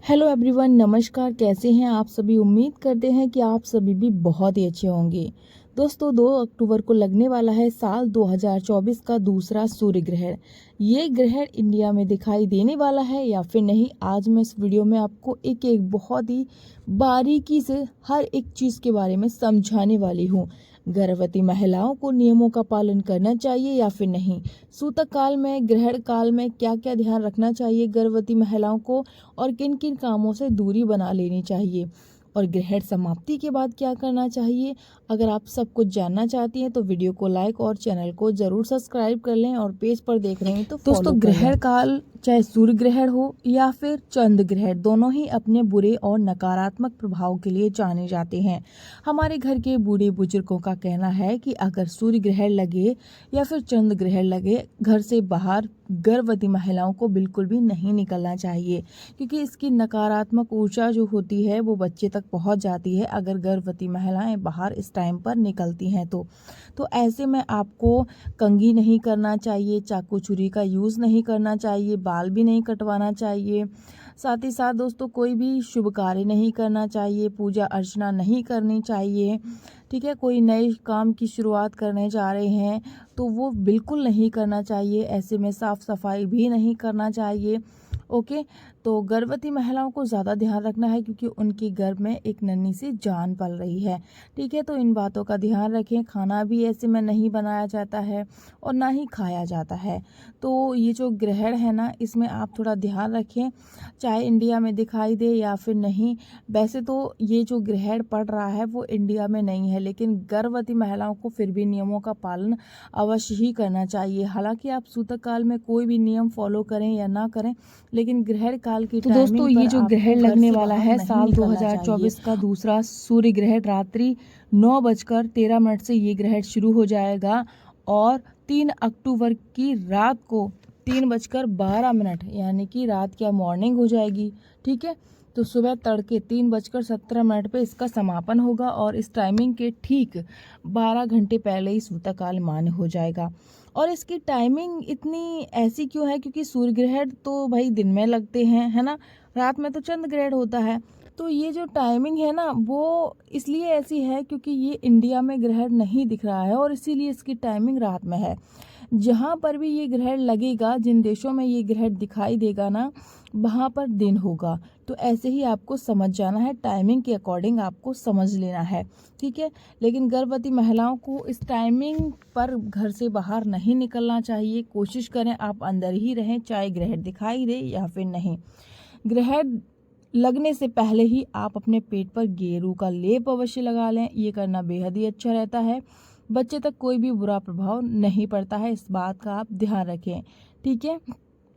Hello everyone, नमस्कार। कैसे हैं आप सभी? उम्मीद करते हैं कि आप सभी भी बहुत ही अच्छे होंगे। दोस्तों, 2 अक्टूबर को लगने वाला है साल 2024 का दूसरा सूर्य ग्रहण। ये ग्रहण इंडिया में दिखाई देने वाला है या फिर नहीं, आज मैं इस वीडियो में आपको एक एक बहुत ही बारीकी से हर एक चीज़ के बारे में समझाने वाली हूँ। गर्भवती महिलाओं को नियमों का पालन करना चाहिए या फिर नहीं, सूतक काल में, ग्रहण काल में क्या क्या ध्यान रखना चाहिए गर्भवती महिलाओं को, और किन किन कामों से दूरी बना लेनी चाहिए, और ग्रहण समाप्ति के बाद क्या करना चाहिए। अगर आप सब कुछ जानना चाहती हैं तो वीडियो को लाइक और चैनल को जरूर सब्सक्राइब कर लें, और पेज पर देख रहे हैं तो दोस्तों, ग्रहण काल चाहे सूर्य ग्रहण हो या फिर चंद्र ग्रहण, दोनों ही अपने बुरे और नकारात्मक प्रभाव के लिए जाने जाते हैं। हमारे घर के बूढ़े बुजुर्गों का कहना है कि अगर सूर्य ग्रहण लगे या फिर चंद्र ग्रहण लगे, घर से बाहर गर्भवती महिलाओं को बिल्कुल भी नहीं निकलना चाहिए, क्योंकि इसकी नकारात्मक ऊर्जा जो होती है वो बच्चे तक पहुंच जाती है अगर गर्भवती महिलाएं बाहर इस टाइम पर निकलती हैं तो ऐसे में आपको कंघी नहीं करना चाहिए, चाकू छुरी का यूज़ नहीं करना चाहिए, बाल भी नहीं कटवाना चाहिए। साथ ही साथ दोस्तों, कोई भी शुभ कार्य नहीं करना चाहिए, पूजा अर्चना नहीं करनी चाहिए। ठीक है, कोई नए काम की शुरुआत करने जा रहे हैं तो वो बिल्कुल नहीं करना चाहिए। ऐसे में साफ सफाई भी नहीं करना चाहिए। ओके, तो गर्भवती महिलाओं को ज़्यादा ध्यान रखना है क्योंकि उनके गर्भ में एक नन्ही सी जान पल रही है। ठीक है, तो इन बातों का ध्यान रखें। खाना भी ऐसे में नहीं बनाया जाता है और ना ही खाया जाता है। तो ये जो ग्रहण है ना, इसमें आप थोड़ा ध्यान रखें, चाहे इंडिया में दिखाई दे या फिर नहीं। वैसे तो ये जो ग्रहण पड़ रहा है वो इंडिया में नहीं है, लेकिन गर्भवती महिलाओं को फिर भी नियमों का पालन अवश्य ही करना चाहिए। हालांकि आप सूतक काल में कोई भी नियम फॉलो करें या ना करें, लेकिन ग्रहण काल की तो दोस्तों, ये जो ग्रहण लगने वाला है साल 2024 का दूसरा सूर्य ग्रहण, रात्रि 9:13 से ये ग्रहण शुरू हो जाएगा और 3 अक्टूबर की रात को 3:12 यानी कि रात क्या मॉर्निंग हो जाएगी। ठीक है, तो सुबह तड़के 3:17 पे इसका समापन होगा और इस टाइमिंग के ठीक 12 घंटे पहले ही सूतक काल मान्य हो जाएगा। और इसकी टाइमिंग इतनी ऐसी क्यों है? क्योंकि सूर्य ग्रहण तो भाई दिन में लगते हैं, है ना, रात में तो चंद्र ग्रहण होता है। तो ये जो टाइमिंग है ना, वो इसलिए ऐसी है क्योंकि ये इंडिया में ग्रहण नहीं दिख रहा है और इसीलिए इसकी टाइमिंग रात में है। जहाँ पर भी ये ग्रहण लगेगा, जिन देशों में ये ग्रहण दिखाई देगा ना, वहाँ पर दिन होगा। तो ऐसे ही आपको समझ जाना है, टाइमिंग के अकॉर्डिंग आपको समझ लेना है। ठीक है, लेकिन गर्भवती महिलाओं को इस टाइमिंग पर घर से बाहर नहीं निकलना चाहिए। कोशिश करें आप अंदर ही रहें, चाहे ग्रहण दिखाई दे या फिर नहीं। ग्रहण लगने से पहले ही आप अपने पेट पर गेरू का लेप अवश्य लगा लें, ये करना बेहद ही अच्छा रहता है। बच्चे तक कोई भी बुरा प्रभाव नहीं पड़ता है, इस बात का आप ध्यान रखें। ठीक है,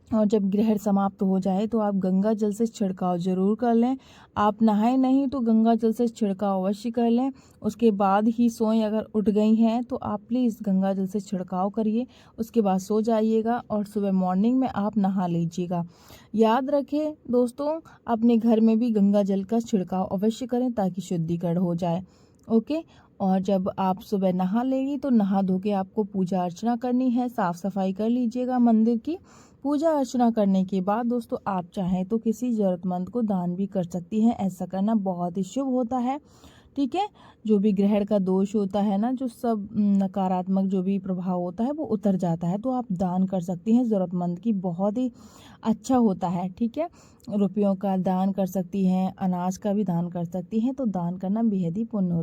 और जब ग्रहण समाप्त हो जाए तो आप गंगा जल से छिड़काव जरूर कर लें। आप नहाए नहीं तो गंगा जल से छिड़काव अवश्य कर लें। उसके बाद ही सोएं। अगर उठ गई हैं तो आप प्लीज़ गंगा जल से छिड़काव करिए, उसके बाद सो जाइएगा और सुबह मॉर्निंग में आप नहा लीजिएगा। याद रखें दोस्तों, अपने घर में भी गंगा जल का छिड़काव अवश्य करें ताकि शुद्धिकरण हो जाए। ओके, और जब आप सुबह नहा लेंगी तो नहा धो के आपको पूजा अर्चना करनी है, साफ सफाई कर लीजिएगा मंदिर की। पूजा अर्चना करने के बाद दोस्तों, आप चाहें तो किसी जरूरतमंद को दान भी कर सकती हैं, ऐसा करना बहुत ही शुभ होता है। ठीक है, जो भी ग्रहण का दोष होता है ना, जो सब नकारात्मक जो भी प्रभाव होता है वो उतर जाता है, तो आप दान कर सकती हैं जरूरतमंद की, बहुत ही अच्छा होता है। ठीक है, रुपयों का दान कर सकती हैं, अनाज का भी दान कर सकती हैं, तो दान करना बेहद ही पुण्य होता है।